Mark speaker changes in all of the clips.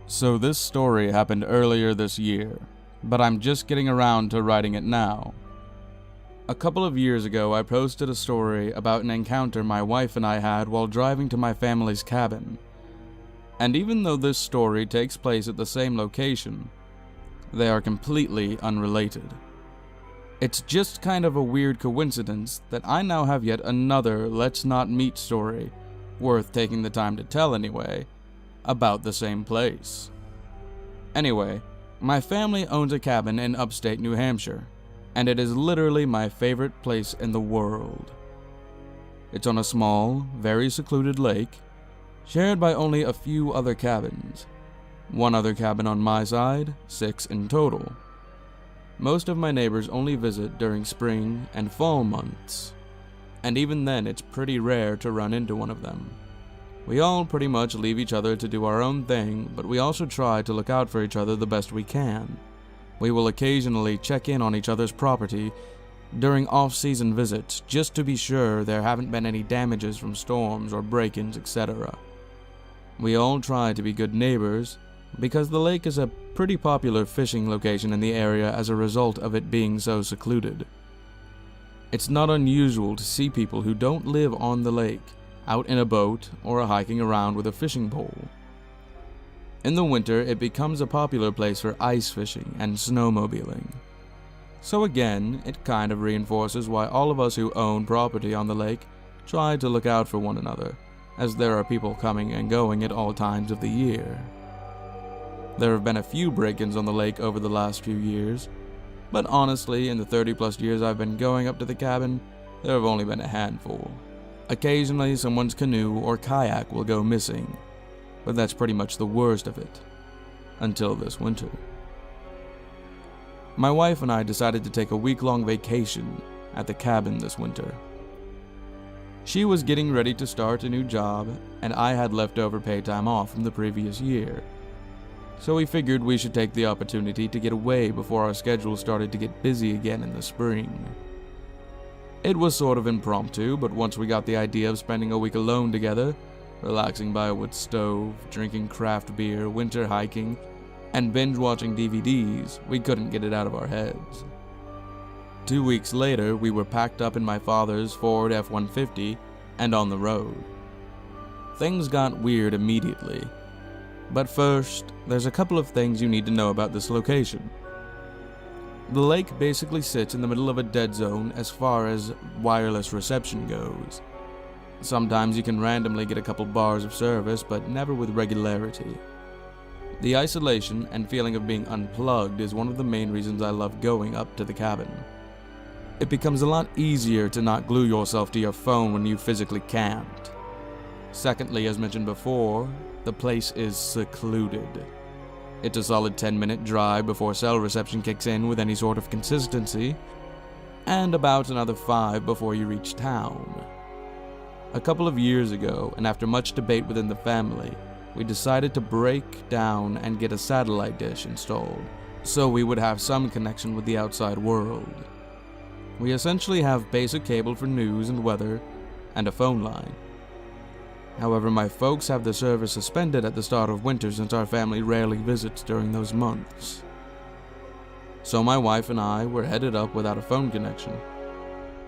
Speaker 1: So this story happened earlier this year, but I'm just getting around to writing it now. A couple of years ago, I posted a story about an encounter my wife and I had while driving to my family's cabin. And even though this story takes place at the same location, they are completely unrelated. It's just kind of a weird coincidence that I now have yet another Let's Not Meet story, worth taking the time to tell anyway, about the same place. Anyway, my family owns a cabin in upstate New Hampshire, and it is literally my favorite place in the world. It's on a small, very secluded lake, shared by only a few other cabins. One other cabin on my side, 6 in total. Most of my neighbors only visit during spring and fall months, and even then it's pretty rare to run into one of them. We all pretty much leave each other to do our own thing, but we also try to look out for each other the best we can. We will occasionally check in on each other's property during off-season visits just to be sure there haven't been any damages from storms or break-ins, etc. We all try to be good neighbors because the lake is a pretty popular fishing location in the area as a result of it being so secluded. It's not unusual to see people who don't live on the lake out in a boat or hiking around with a fishing pole. In the winter, it becomes a popular place for ice fishing and snowmobiling. So again, it kind of reinforces why all of us who own property on the lake try to look out for one another, as there are people coming and going at all times of the year. There have been a few break-ins on the lake over the last few years, but honestly, in the 30+ years I've been going up to the cabin, there have only been a handful. Occasionally, someone's canoe or kayak will go missing, but that's pretty much the worst of it, until this winter. My wife and I decided to take a week-long vacation at the cabin this winter. She was getting ready to start a new job, and I had leftover pay time off from the previous year. So we figured we should take the opportunity to get away before our schedule started to get busy again in the spring. It was sort of impromptu, but once we got the idea of spending a week alone together, relaxing by a wood stove, drinking craft beer, winter hiking, and binge-watching DVDs, we couldn't get it out of our heads. 2 weeks later, we were packed up in my father's Ford F-150 and on the road. Things got weird immediately. But first, there's a couple of things you need to know about this location. The lake basically sits in the middle of a dead zone as far as wireless reception goes. Sometimes you can randomly get a couple bars of service, but never with regularity. The isolation and feeling of being unplugged is one of the main reasons I love going up to the cabin. It becomes a lot easier to not glue yourself to your phone when you physically can't. Secondly, as mentioned before, the place is secluded. It's a solid 10-minute drive before cell reception kicks in with any sort of consistency, and about another 5 before you reach town. A couple of years ago, and after much debate within the family, we decided to break down and get a satellite dish installed, so we would have some connection with the outside world. We essentially have basic cable for news and weather, and a phone line. However, my folks have the service suspended at the start of winter since our family rarely visits during those months. So my wife and I were headed up without a phone connection.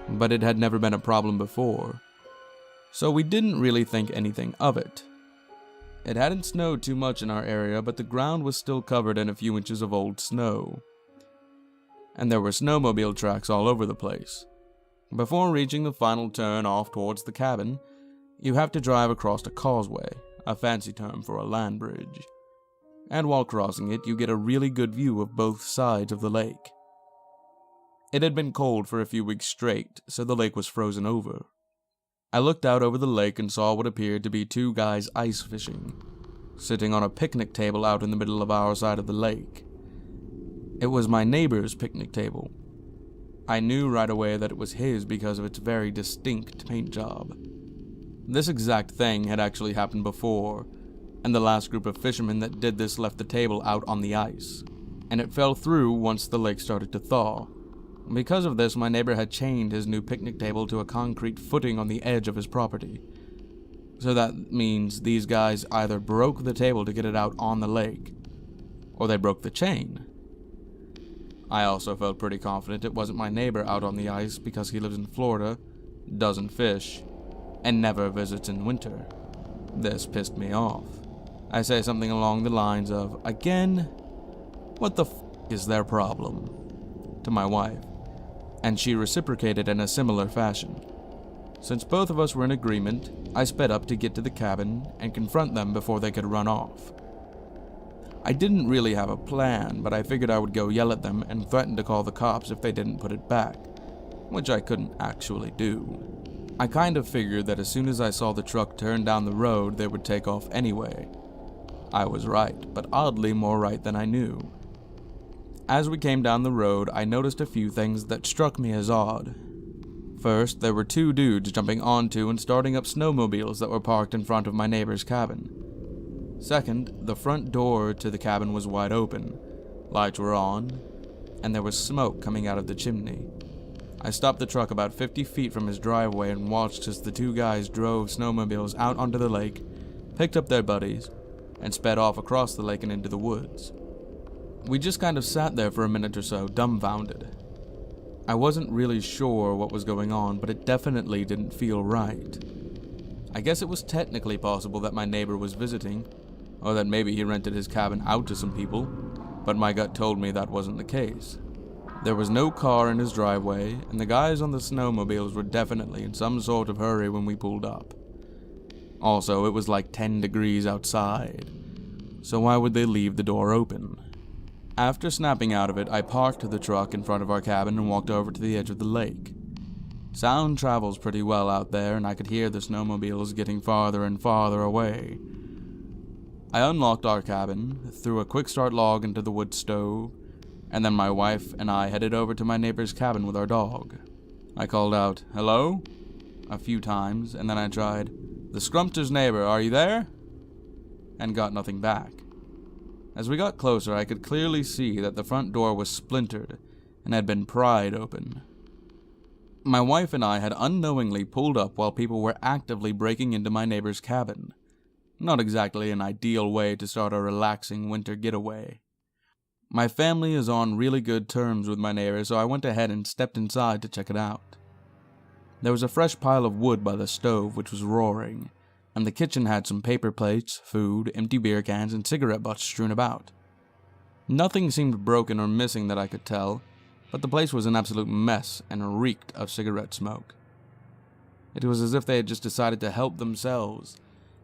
Speaker 1: But it had never been a problem before, so we didn't really think anything of it. It hadn't snowed too much in our area, but the ground was still covered in a few inches of old snow. And there were snowmobile tracks all over the place. Before reaching the final turn off towards the cabin, you have to drive across a causeway, a fancy term for a land bridge. And while crossing it, you get a really good view of both sides of the lake. It had been cold for a few weeks straight, so the lake was frozen over. I looked out over the lake and saw what appeared to be 2 guys ice fishing, sitting on a picnic table out in the middle of our side of the lake. It was my neighbor's picnic table. I knew right away that it was his because of its very distinct paint job. This exact thing had actually happened before, and the last group of fishermen that did this left the table out on the ice, and it fell through once the lake started to thaw. Because of this, my neighbor had chained his new picnic table to a concrete footing on the edge of his property. So that means these guys either broke the table to get it out on the lake, or they broke the chain. I also felt pretty confident it wasn't my neighbor out on the ice because he lives in Florida, doesn't fish, and never visits in winter. This pissed me off. I say something along the lines of, "Again, what the f*** is their problem?" to my wife, and she reciprocated in a similar fashion. Since both of us were in agreement, I sped up to get to the cabin and confront them before they could run off. I didn't really have a plan, but I figured I would go yell at them and threaten to call the cops if they didn't put it back, which I couldn't actually do. I kind of figured that as soon as I saw the truck turn down the road, they would take off anyway. I was right, but oddly more right than I knew. As we came down the road, I noticed a few things that struck me as odd. First, there were two dudes jumping onto and starting up snowmobiles that were parked in front of my neighbor's cabin. Second, the front door to the cabin was wide open, lights were on, and there was smoke coming out of the chimney. I stopped the truck about 50 feet from his driveway and watched as the two guys drove snowmobiles out onto the lake, picked up their buddies, and sped off across the lake and into the woods. We just kind of sat there for a minute or so, dumbfounded. I wasn't really sure what was going on, but it definitely didn't feel right. I guess it was technically possible that my neighbor was visiting, or that maybe he rented his cabin out to some people, but my gut told me that wasn't the case. There was no car in his driveway, and the guys on the snowmobiles were definitely in some sort of hurry when we pulled up. Also, it was like 10 degrees outside, so why would they leave the door open? After snapping out of it, I parked the truck in front of our cabin and walked over to the edge of the lake. Sound travels pretty well out there, and I could hear the snowmobiles getting farther and farther away. I unlocked our cabin, threw a quick start log into the wood stove, and then my wife and I headed over to my neighbor's cabin with our dog. I called out, "Hello?" a few times, and then I tried, "The Scrumpter's neighbor, are you there?" and got nothing back. As we got closer, I could clearly see that the front door was splintered and had been pried open. My wife and I had unknowingly pulled up while people were actively breaking into my neighbor's cabin. Not exactly an ideal way to start a relaxing winter getaway. My family is on really good terms with my neighbor, so I went ahead and stepped inside to check it out. There was a fresh pile of wood by the stove which was roaring, and the kitchen had some paper plates, food, empty beer cans, and cigarette butts strewn about. Nothing seemed broken or missing that I could tell, but the place was an absolute mess and reeked of cigarette smoke. It was as if they had just decided to help themselves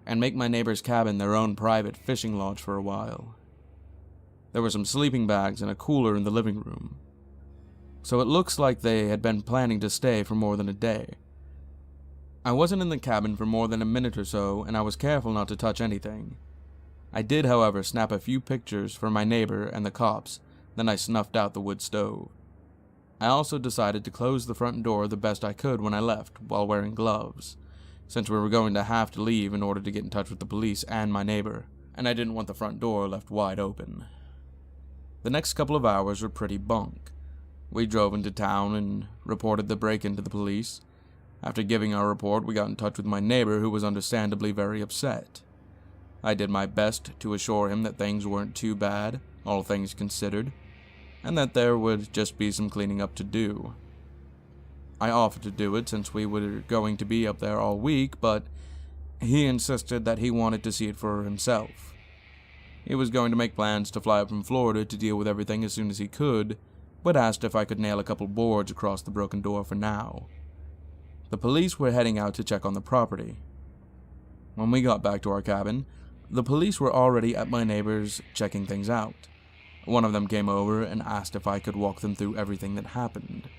Speaker 1: and make my neighbor's cabin their own private fishing lodge for a while. There were some sleeping bags and a cooler in the living room, so it looks like they had been planning to stay for more than a day. I wasn't in the cabin for more than a minute or so, and I was careful not to touch anything. I did, however, snap a few pictures for my neighbor and the cops, then I snuffed out the wood stove. I also decided to close the front door the best I could when I left, while wearing gloves, since we were going to have to leave in order to get in touch with the police and my neighbor, and I didn't want the front door left wide open. The next couple of hours were pretty bunk. We drove into town and reported the break-in to the police. After giving our report, we got in touch with my neighbor, who was understandably very upset. I did my best to assure him that things weren't too bad, all things considered, and that there would just be some cleaning up to do. I offered to do it since we were going to be up there all week, but he insisted that he wanted to see it for himself. He was going to make plans to fly up from Florida to deal with everything as soon as he could, but asked if I could nail a couple boards across the broken door for now. The police were heading out to check on the property. When we got back to our cabin, the police were already at my neighbor's checking things out. One of them came over and asked if I could walk them through everything that happened.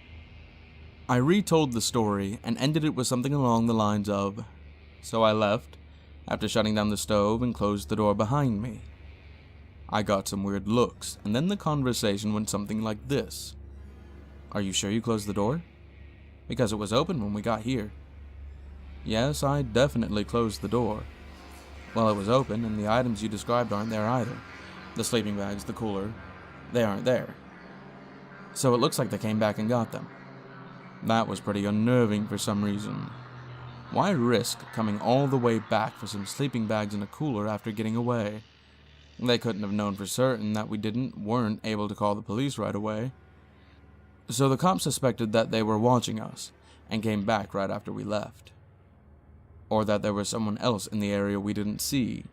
Speaker 1: I retold the story and ended it with something along the lines of, "So I left, after shutting down the stove and closed the door behind me." I got some weird looks, and then the conversation went something like this. "Are you sure you closed the door? Because it was open when we got here." "Yes, I definitely closed the door." "Well, it was open, and the items you described aren't there either. The sleeping bags, the cooler, they aren't there. So it looks like they came back and got them." That was pretty unnerving for some reason. Why risk coming all the way back for some sleeping bags and a cooler after getting away? They couldn't have known for certain that we weren't able to call the police right away. So the cops suspected that they were watching us and came back right after we left. Or that there was someone else in the area we didn't see.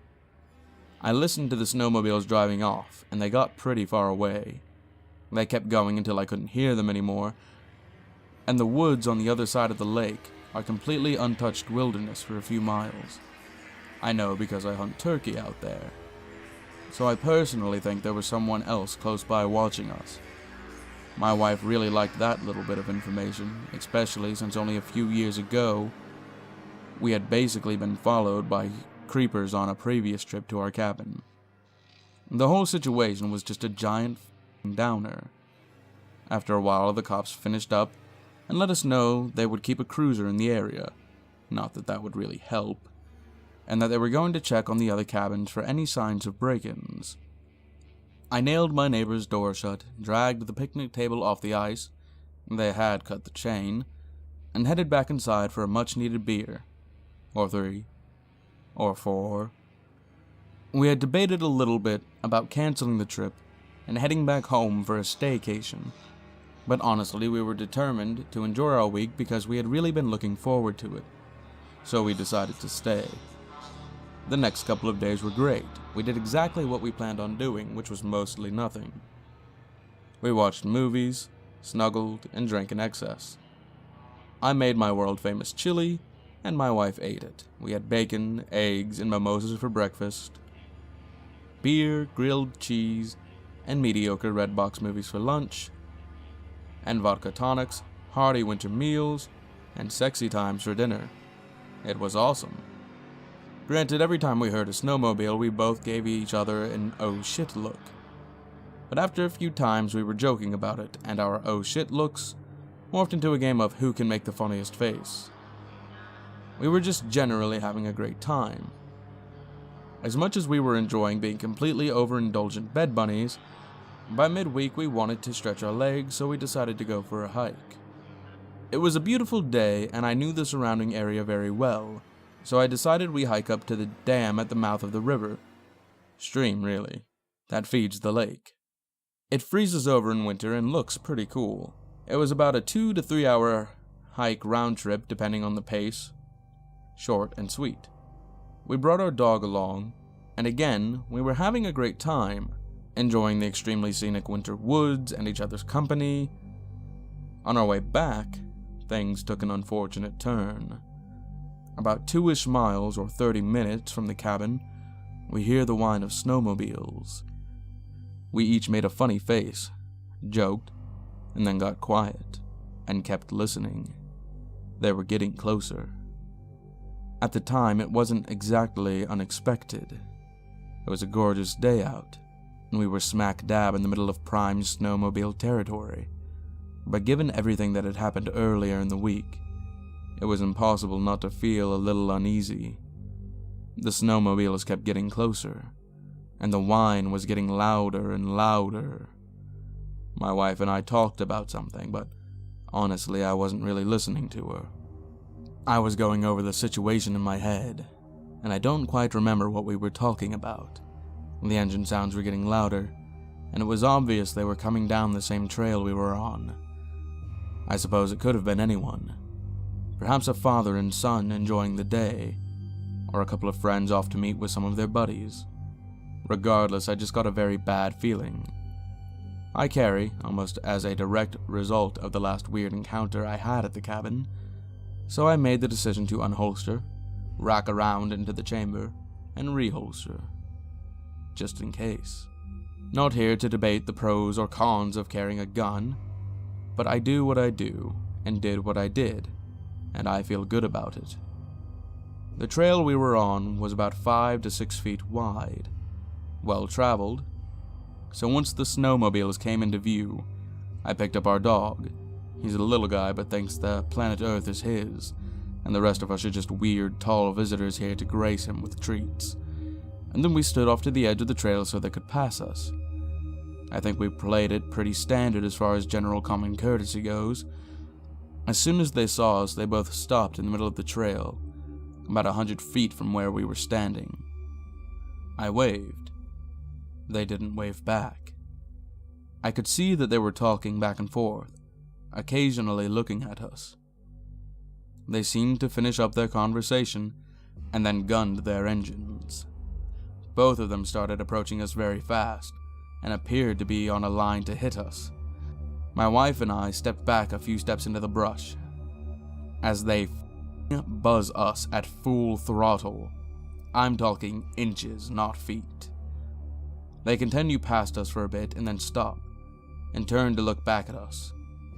Speaker 1: I listened to the snowmobiles driving off, and they got pretty far away. They kept going until I couldn't hear them anymore, and the woods on the other side of the lake are completely untouched wilderness for a few miles. I know because I hunt turkey out there. So I personally think there was someone else close by watching us. My wife really liked that little bit of information, especially since only a few years ago, we had basically been followed by creepers on a previous trip to our cabin. The whole situation was just a giant downer. After a while, the cops finished up and let us know they would keep a cruiser in the area, not that that would really help, and that they were going to check on the other cabins for any signs of break-ins. I nailed my neighbor's door shut, dragged the picnic table off the ice, they had cut the chain, and headed back inside for a much-needed beer. Or 3. Or 4. We had debated a little bit about canceling the trip and heading back home for a staycation, but honestly we were determined to enjoy our week because we had really been looking forward to it, so we decided to stay. The next couple of days were great. We did exactly what we planned on doing, which was mostly nothing. We watched movies, snuggled, and drank in excess. I made my world-famous chili, and my wife ate it. We had bacon, eggs, and mimosas for breakfast, beer, grilled cheese, and mediocre red box movies for lunch, and vodka tonics, hearty winter meals, and sexy times for dinner. It was awesome. Granted, every time we heard a snowmobile, we both gave each other an oh shit look. But after a few times we were joking about it, and our oh shit looks morphed into a game of who can make the funniest face. We were just generally having a great time. As much as we were enjoying being completely overindulgent bed bunnies, by midweek we wanted to stretch our legs, so we decided to go for a hike. It was a beautiful day, and I knew the surrounding area very well, so I decided we hike up to the dam at the mouth of the river. Stream, really. That feeds the lake. It freezes over in winter and looks pretty cool. It was about a 2 to 3 hour hike round trip depending on the pace. Short and sweet. We brought our dog along, and again, we were having a great time, enjoying the extremely scenic winter woods and each other's company. On our way back, things took an unfortunate turn. About 2-ish miles or 30 minutes from the cabin, we hear the whine of snowmobiles. We each made a funny face, joked, and then got quiet, and kept listening. They were getting closer. At the time, it wasn't exactly unexpected. It was a gorgeous day out, and we were smack dab in the middle of prime snowmobile territory. But given everything that had happened earlier in the week, it was impossible not to feel a little uneasy. The snowmobiles kept getting closer, and the whine was getting louder and louder. My wife and I talked about something, but honestly, I wasn't really listening to her. I was going over the situation in my head, and I don't quite remember what we were talking about. The engine sounds were getting louder, and it was obvious they were coming down the same trail we were on. I suppose it could have been anyone. Perhaps a father and son enjoying the day, or a couple of friends off to meet with some of their buddies. Regardless, I just got a very bad feeling. I carry, almost as a direct result of the last weird encounter I had at the cabin, so I made the decision to unholster, rack around into the chamber, and reholster. Just in case. Not here to debate the pros or cons of carrying a gun, but I do what I do, and did what I did, and I feel good about it. The trail we were on was about 5 to 6 feet wide, well traveled, so once the snowmobiles came into view, I picked up our dog. He's a little guy but thinks the planet Earth is his, and the rest of us are just weird, tall visitors here to grace him with treats. And then we stood off to the edge of the trail so they could pass us. I think we played it pretty standard as far as general common courtesy goes. As soon as they saw us, they both stopped in the middle of the trail about 100 feet from where we were standing. I waved. They didn't wave back. I could see that they were talking back and forth, occasionally looking at us. They seemed to finish up their conversation and then gunned their engines. Both of them started approaching us very fast and appeared to be on a line to hit us. My wife and I stepped back a few steps into the brush as they buzz us at full throttle. I'm talking inches, not feet. They continue past us for a bit and then stop and turn to look back at us.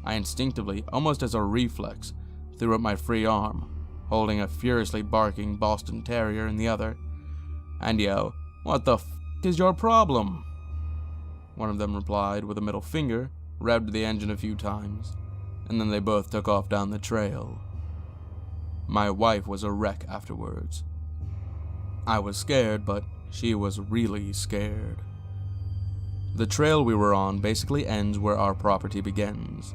Speaker 1: I instinctively, almost as a reflex, threw up my free arm, holding a furiously barking Boston Terrier in the other, and yelled, "What the f*** is your problem?" One of them replied with a middle finger, revved the engine a few times, and then they both took off down the trail. My wife was a wreck afterwards. I was scared, but she was really scared. The trail we were on basically ends where our property begins,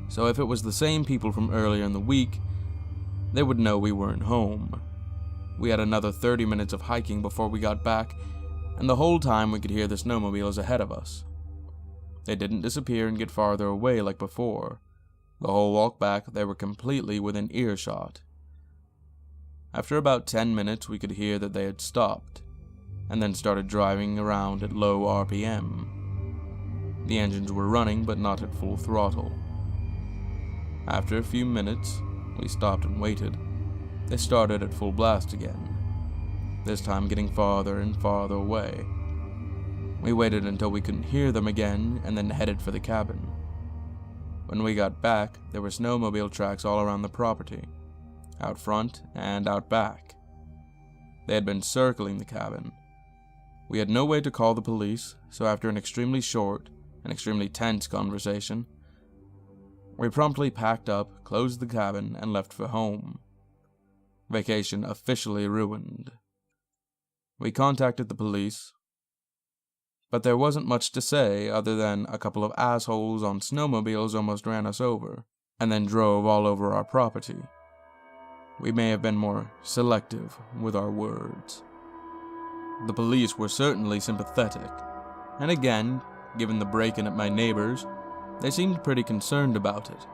Speaker 1: so if it was the same people from earlier in the week, they would know we weren't home. We had another 30 minutes of hiking before we got back, and the whole time we could hear the snowmobiles ahead of us. They didn't disappear and get farther away like before. The whole walk back, they were completely within earshot. After about 10 minutes, we could hear that they had stopped, and then started driving around at low RPM. The engines were running, but not at full throttle. After a few minutes, we stopped and waited. They started at full blast again, this time getting farther and farther away. We waited until we couldn't hear them again, and then headed for the cabin. When we got back, there were snowmobile tracks all around the property, out front and out back. They had been circling the cabin. We had no way to call the police, so after an extremely short and extremely tense conversation, we promptly packed up, closed the cabin, and left for home. Vacation officially ruined. We contacted the police, but there wasn't much to say other than a couple of assholes on snowmobiles almost ran us over, and then drove all over our property. We may have been more selective with our words. The police were certainly sympathetic, and again, given the break-in at my neighbor's, they seemed pretty concerned about it.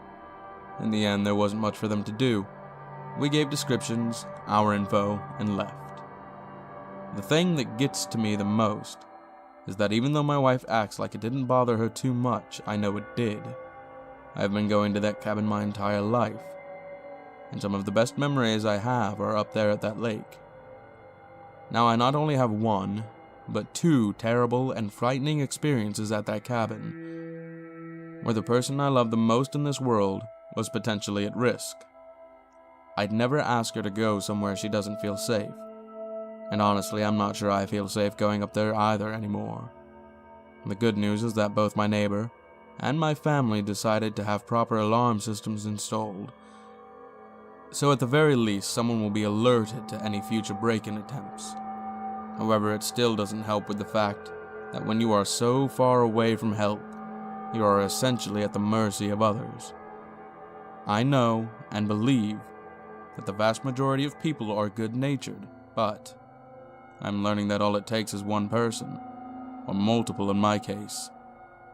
Speaker 1: In the end, there wasn't much for them to do. We gave descriptions, our info, and left. The thing that gets to me the most is that even though my wife acts like it didn't bother her too much, I know it did. I've been going to that cabin my entire life, and some of the best memories I have are up there at that lake. Now I not only have one, but two terrible and frightening experiences at that cabin, where the person I love the most in this world was potentially at risk. I'd never ask her to go somewhere she doesn't feel safe, and honestly I'm not sure I feel safe going up there either anymore. The good news is that both my neighbor and my family decided to have proper alarm systems installed, so at the very least someone will be alerted to any future break-in attempts. However, it still doesn't help with the fact that when you are so far away from help, you are essentially at the mercy of others. I know and believe that the vast majority of people are good-natured, but I'm learning that all it takes is one person, or multiple in my case,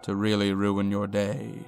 Speaker 1: to really ruin your day.